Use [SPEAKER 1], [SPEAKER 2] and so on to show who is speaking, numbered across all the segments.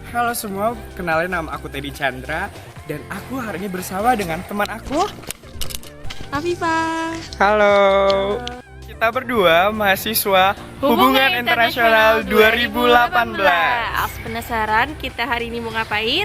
[SPEAKER 1] Halo semua, kenalin nama aku Teddy Chandra dan aku hari ini bersama dengan teman aku
[SPEAKER 2] Afifah.
[SPEAKER 1] Halo. Kita berdua mahasiswa Hubungan Internasional 2018.
[SPEAKER 2] Penasaran kita hari ini mau ngapain?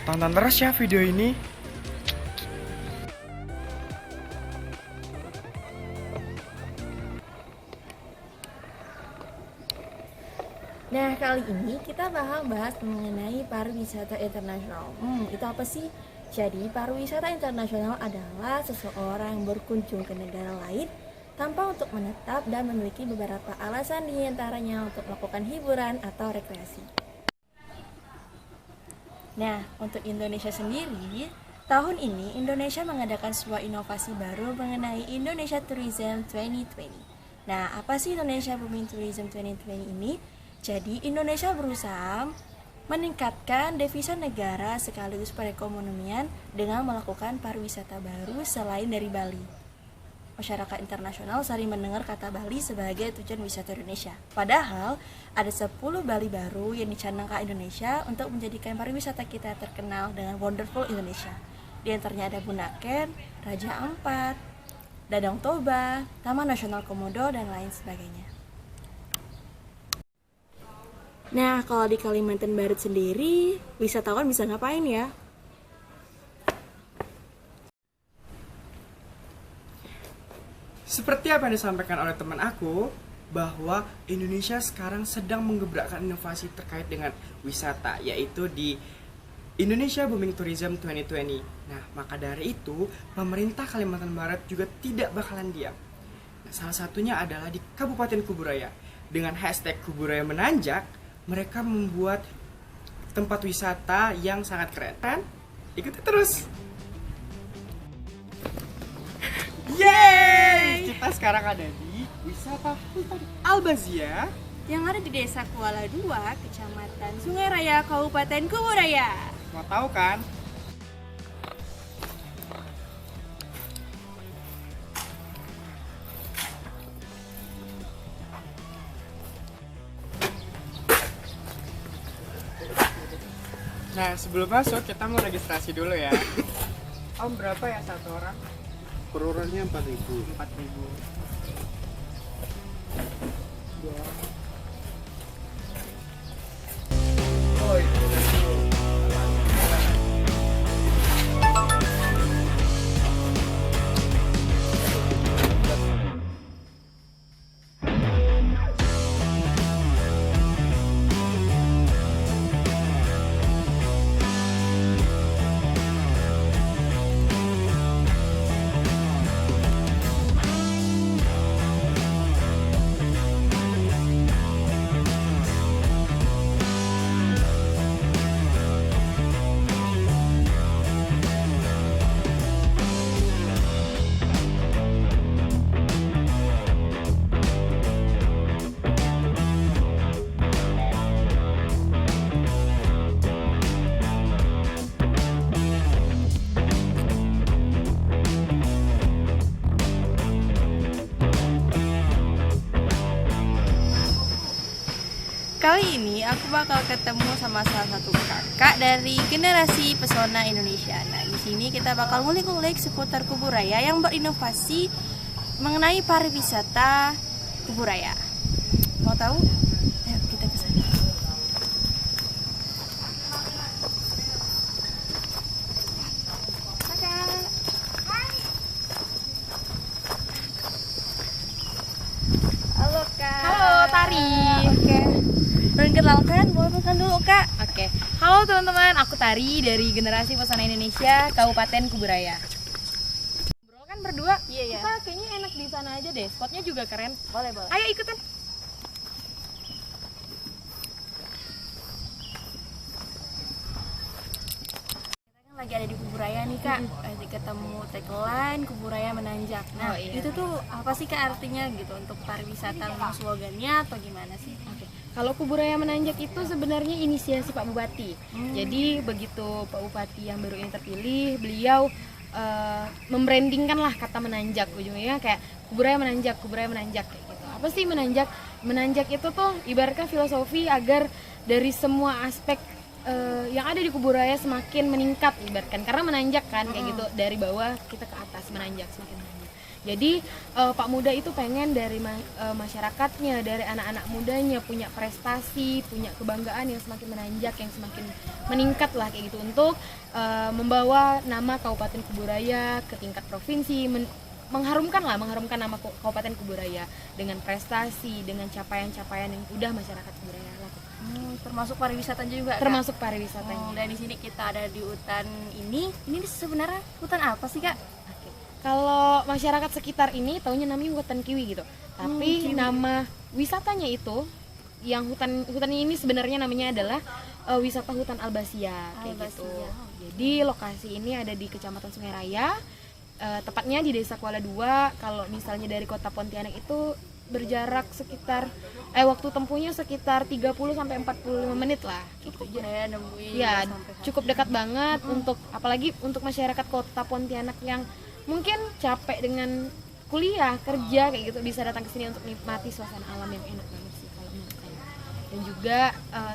[SPEAKER 1] Tonton terus ya video ini.
[SPEAKER 2] Nah, kali ini kita bakal bahas mengenai pariwisata internasional. Itu apa sih? Jadi, pariwisata internasional adalah seseorang berkunjung ke negara lain tanpa untuk menetap dan memiliki beberapa alasan diantaranya untuk melakukan hiburan atau rekreasi. Nah, untuk Indonesia sendiri, tahun ini Indonesia mengadakan sebuah inovasi baru mengenai Indonesia Tourism 2020. Nah, apa sih Indonesia Booming Tourism 2020 ini? Jadi, Indonesia berusaha meningkatkan devisa negara sekaligus perekonomian dengan melakukan pariwisata baru selain dari Bali. Masyarakat internasional sering mendengar kata Bali sebagai tujuan wisata Indonesia. Padahal, ada 10 Bali baru yang dicanangkan Indonesia untuk menjadikan pariwisata kita terkenal dengan Wonderful Indonesia. Di antaranya ada Bunaken, Raja Ampat, Danau Toba, Taman Nasional Komodo, dan lain sebagainya. Nah, kalau di Kalimantan Barat sendiri, wisatawan bisa ngapain ya?
[SPEAKER 1] Seperti apa yang disampaikan oleh teman aku, bahwa Indonesia sekarang sedang menggebrakkan inovasi terkait dengan wisata, yaitu di Indonesia Booming Tourism 2020. Nah, maka dari itu, pemerintah Kalimantan Barat juga tidak bakalan diam. Nah, salah satunya adalah di Kabupaten Kuburaya. Dengan hashtag Kuburaya Menanjak, mereka membuat tempat wisata yang sangat keren. Kan? Ikuti terus! Yeay! Kita sekarang ada di wisata Hutan Albazia
[SPEAKER 2] Yang ada di Desa Kuala II, Kecamatan Sungai Raya, Kabupaten Kuburaya.
[SPEAKER 1] Mau tahu kan? Nah, sebelum masuk kita mau registrasi dulu ya. Om, berapa ya satu orang?
[SPEAKER 3] Per orangnya 4.000.
[SPEAKER 1] 4.000. Oh, itu.
[SPEAKER 2] Kali ini aku bakal ketemu sama salah satu kakak dari generasi Pesona Indonesia. Nah, di sini kita bakal ngulik-ngulik seputar Kuburaya yang berinovasi mengenai pariwisata Kuburaya. Mau tahu? Ayo kita ke sana. Kakak. Halo Kak.
[SPEAKER 4] Halo, Tari.
[SPEAKER 2] Oke. Perkenalkan, boleh makan dulu Kak.
[SPEAKER 4] Oke, halo teman-teman, aku Tari dari Generasi Pesona Indonesia, Kabupaten Kuburaya. Ngobrol kan berdua,
[SPEAKER 2] Iya.
[SPEAKER 4] kita kayaknya enak di sana aja deh, spotnya juga keren.
[SPEAKER 2] Boleh, boleh.
[SPEAKER 4] Ayo ikutan.
[SPEAKER 2] Kita kan lagi ada di Kuburaya nih Kak. Lagi ketemu tagline Kuburaya Menanjak. Nah,
[SPEAKER 4] Oh, iya.
[SPEAKER 2] itu tuh apa sih Kak artinya gitu untuk pariwisata, memang slogannya atau gimana sih?
[SPEAKER 4] Oke. Kalau Kuburaya Menanjak itu sebenarnya inisiasi Pak Bupati. Jadi begitu Pak Bupati yang baru ini terpilih, beliau membrandingkan lah kata menanjak, ujungnya kayak Kuburaya Menanjak kayak gitu. Apa sih menanjak? Menanjak itu tuh ibaratkan filosofi agar dari semua aspek yang ada di Kuburaya semakin meningkat ibaratkan, karena menanjak kan kayak gitu, dari bawah kita ke atas menanjak, semakin menanjak. Jadi Pak Muda itu pengen dari masyarakatnya, dari anak-anak mudanya punya prestasi, punya kebanggaan yang semakin menanjak, yang semakin meningkat lah kayak gitu, untuk membawa nama Kabupaten Kuburaya ke tingkat provinsi, mengharumkan nama Kabupaten Kuburaya dengan prestasi, dengan capaian-capaian yang udah masyarakat Kuburaya lakukan.
[SPEAKER 2] Termasuk pariwisata juga.
[SPEAKER 4] Termasuk pariwisatanya.
[SPEAKER 2] Dan di sini kita ada di hutan ini sebenarnya hutan apa sih Kak?
[SPEAKER 4] Kalau masyarakat sekitar ini taunya namanya hutan kiwi gitu. Tapi
[SPEAKER 2] kiwi.
[SPEAKER 4] nama wisatanya itu, yang hutan ini sebenarnya namanya adalah wisata hutan Albasia kayak gitu. Jadi lokasi ini ada di Kecamatan Sungai Raya, tepatnya di Desa Kuala II. Kalau misalnya dari Kota Pontianak itu berjarak sekitar waktu tempuhnya sekitar 30 sampai 45 menit lah gitu. Ya, cukup dekat banget untuk apalagi untuk masyarakat Kota Pontianak yang mungkin capek dengan kuliah, kerja kayak gitu, bisa datang ke sini untuk nikmati suasana alam yang enak banget sih kalau menurut saya. Dan juga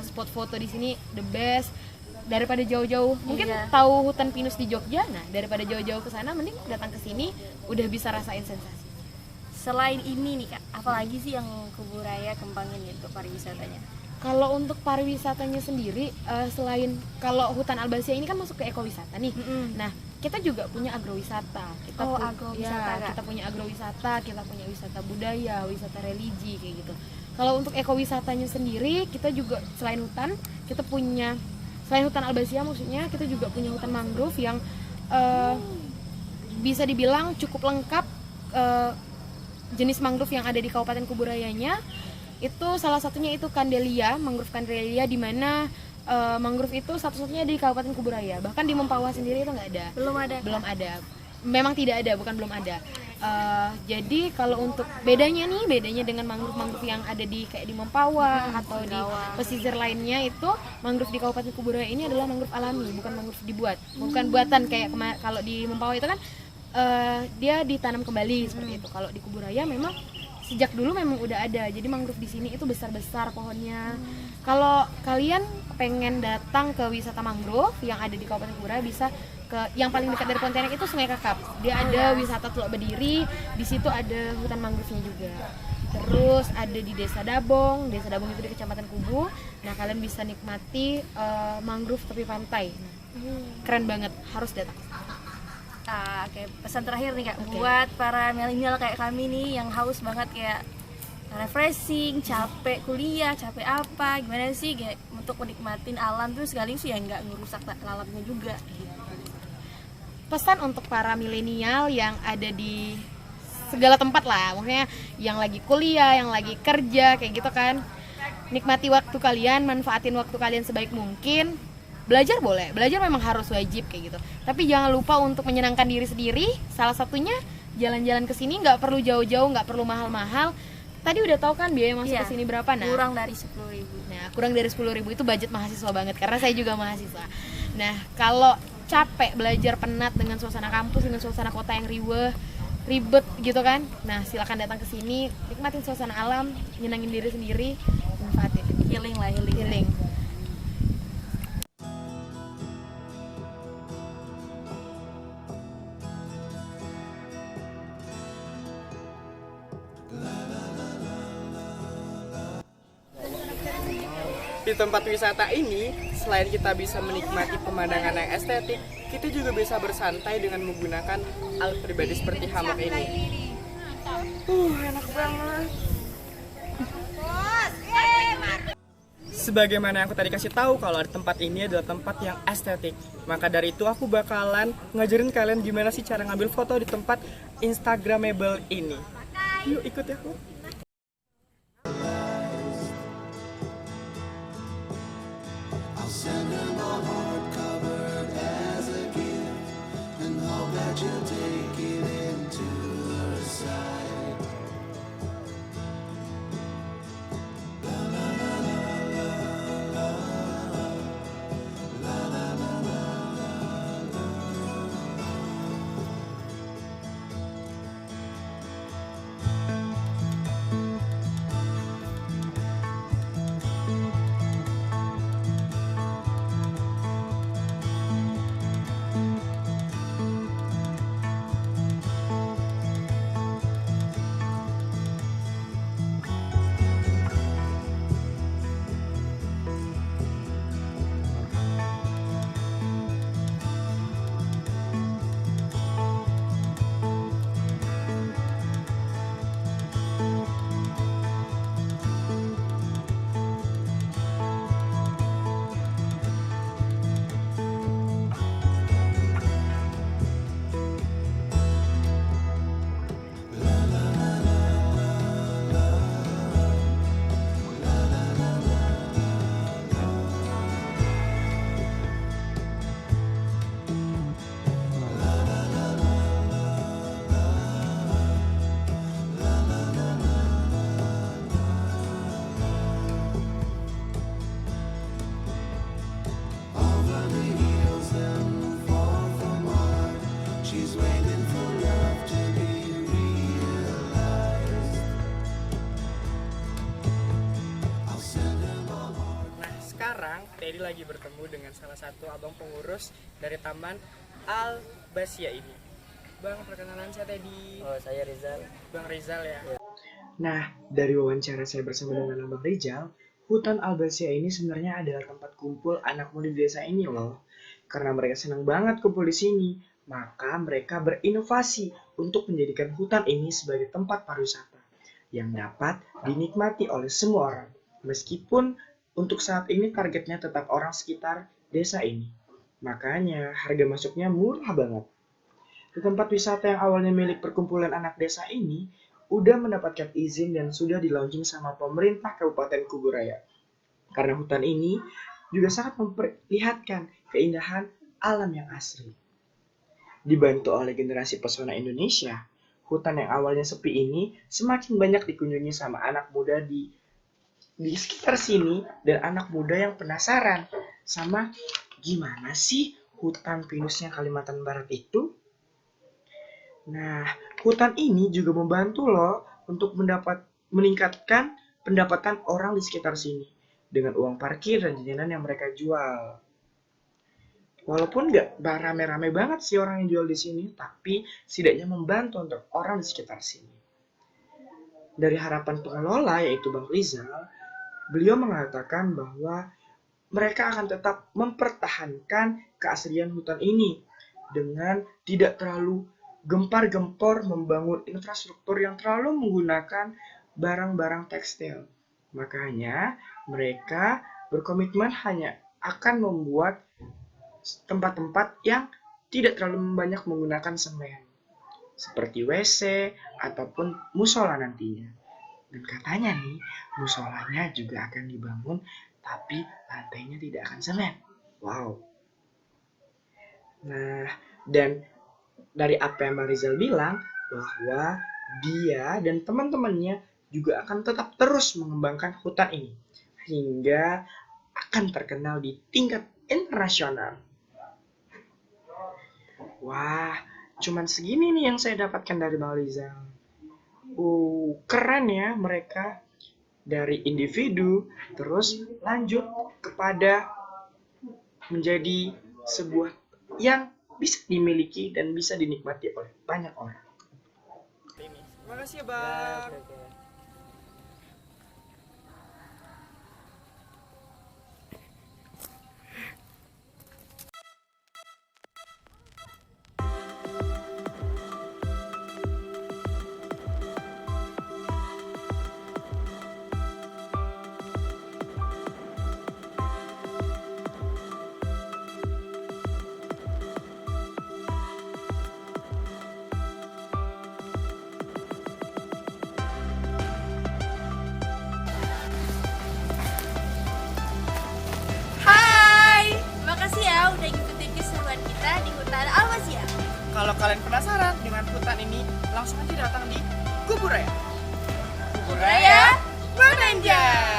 [SPEAKER 4] spot foto di sini the best. Daripada jauh-jauh, mungkin tahu hutan pinus di Jogja, nah daripada jauh-jauh ke sana mending datang ke sini udah bisa rasain sensasi.
[SPEAKER 2] Selain ini nih Kak, apalagi sih yang Kuburaya kembangin itu pariwisatanya?
[SPEAKER 4] Kalau untuk pariwisatanya sendiri, selain kalau hutan Albasia ini kan masuk ke ekowisata nih. Nah, kita juga punya agrowisata. Kita punya agrowisata, kita punya wisata budaya, wisata religi kayak gitu. Kalau untuk ekowisatanya sendiri, kita juga selain hutan Albasia maksudnya, kita juga punya hutan mangrove yang bisa dibilang cukup lengkap. Jenis mangrove yang ada di Kabupaten Kuburayanya itu salah satunya itu mangrove Candelia, di mana mangrove itu satu-satunya di Kabupaten Kuburaya. Bahkan di Mempawah sendiri itu nggak ada. Belum ada. Memang tidak ada, bukan belum ada. Jadi kalau untuk bedanya dengan mangrove yang ada di Mempawah atau di pesisir lainnya, itu mangrove di Kabupaten Kuburaya ini adalah mangrove alami, bukan mangrove dibuat, bukan buatan kayak kalau di Mempawah itu kan dia ditanam kembali seperti itu. Kalau di Kuburaya memang sejak dulu memang udah ada. Jadi mangrove di sini itu besar-besar pohonnya. Kalau kalian pengen datang ke wisata mangrove yang ada di Kabupaten Kuburaya, bisa ke yang paling dekat dari Pontianak itu Sungai Kakap. Dia ada wisata Teluk Berdiri, di situ ada hutan mangrove-nya juga. Terus ada di Desa Dabong itu di Kecamatan Kubu. Nah, kalian bisa nikmati mangrove tepi pantai. Keren banget, harus datang.
[SPEAKER 2] Oke, pesan terakhir nih Kak, buat para milenial kayak kami nih yang haus banget kayak refreshing, capek kuliah, capek apa, gimana sih kayak untuk menikmatin alam terus sekaligus ya nggak ngerusak alamnya juga.
[SPEAKER 4] Pesan untuk para milenial yang ada di segala tempat lah, maksudnya yang lagi kuliah, yang lagi kerja kayak gitu kan, nikmati waktu kalian, manfaatin waktu kalian sebaik mungkin. Belajar boleh, belajar memang harus wajib kayak gitu. Tapi jangan lupa untuk menyenangkan diri sendiri. Salah satunya jalan-jalan ke sini nggak perlu jauh-jauh, nggak perlu mahal-mahal. Tadi udah tahu kan biaya masuk ke sini berapa? Nah,
[SPEAKER 2] kurang dari 10.000.
[SPEAKER 4] Nah, kurang dari 10.000 itu budget mahasiswa banget, karena saya juga mahasiswa. Nah, kalau capek belajar penat dengan suasana kampus, dengan suasana kota yang ribet gitu kan. Nah, silakan datang ke sini, nikmatin suasana alam, nyenangin diri sendiri, manfaatin. Healing.
[SPEAKER 1] Di tempat wisata ini, selain kita bisa menikmati pemandangan yang estetik, kita juga bisa bersantai dengan menggunakan alat pribadi seperti hammock ini. Enak banget. Sebagaimana yang aku tadi kasih tahu kalau tempat ini adalah tempat yang estetik, maka dari itu aku bakalan ngajarin kalian gimana sih cara ngambil foto di tempat instagramable ini. Yuk ikut ya aku. sekarang Teddy lagi bertemu dengan salah satu abang pengurus dari Taman Al-Basia ini. Bang, perkenalan saya Teddy.
[SPEAKER 5] Oh, saya Rizal.
[SPEAKER 1] Bang Rizal ya.
[SPEAKER 6] Nah, dari wawancara saya bersama dengan Abang Rizal, hutan Albasia ini sebenarnya adalah tempat kumpul anak muda di desa ini loh. Karena mereka senang banget kumpul di sini, maka mereka berinovasi untuk menjadikan hutan ini sebagai tempat pariwisata yang dapat dinikmati oleh semua orang. Meskipun untuk saat ini targetnya tetap orang sekitar desa ini. Makanya harga masuknya murah banget. Di tempat wisata yang awalnya milik perkumpulan anak desa ini, udah mendapatkan izin dan sudah di-launching sama pemerintah Kabupaten Kuburaya. Karena hutan ini juga sangat memperlihatkan keindahan alam yang asri. Dibantu oleh generasi pesona Indonesia, hutan yang awalnya sepi ini semakin banyak dikunjungi sama anak muda di sekitar sini dan anak muda yang penasaran sama gimana sih hutan pinusnya Kalimantan Barat itu. Nah, hutan ini juga membantu loh untuk meningkatkan pendapatan orang di sekitar sini dengan uang parkir dan jajanan yang mereka jual. Walaupun nggak rame-rame banget sih orang yang jual di sini, tapi setidaknya membantu untuk orang di sekitar sini. Dari harapan pengelola yaitu Bang Rizal, beliau mengatakan bahwa mereka akan tetap mempertahankan keaslian hutan ini dengan tidak terlalu gempar-gempor membangun infrastruktur yang terlalu menggunakan barang-barang tekstil. Makanya mereka berkomitmen hanya akan membuat tempat-tempat yang tidak terlalu banyak menggunakan semen, seperti WC ataupun musola nantinya. Dan katanya nih, musolanya juga akan dibangun tapi lantainya tidak akan semen. Wow. Nah, dan dari apa yang Bang Rizal bilang, bahwa dia dan teman-temannya juga akan tetap terus mengembangkan hutan ini hingga akan terkenal di tingkat internasional. Wah, cuman segini nih yang saya dapatkan dari Bang Rizal. Keren ya mereka. Dari individu terus lanjut kepada menjadi sebuah yang bisa dimiliki dan bisa dinikmati oleh banyak orang.
[SPEAKER 1] Terima kasih ya Bang.
[SPEAKER 2] Hai, makasih ya udah ngikutin keseruan kita di hutan Al-Basia.
[SPEAKER 1] Kalau kalian penasaran dengan hutan ini, langsung aja datang di Kuburaya.
[SPEAKER 2] Raya menanjak.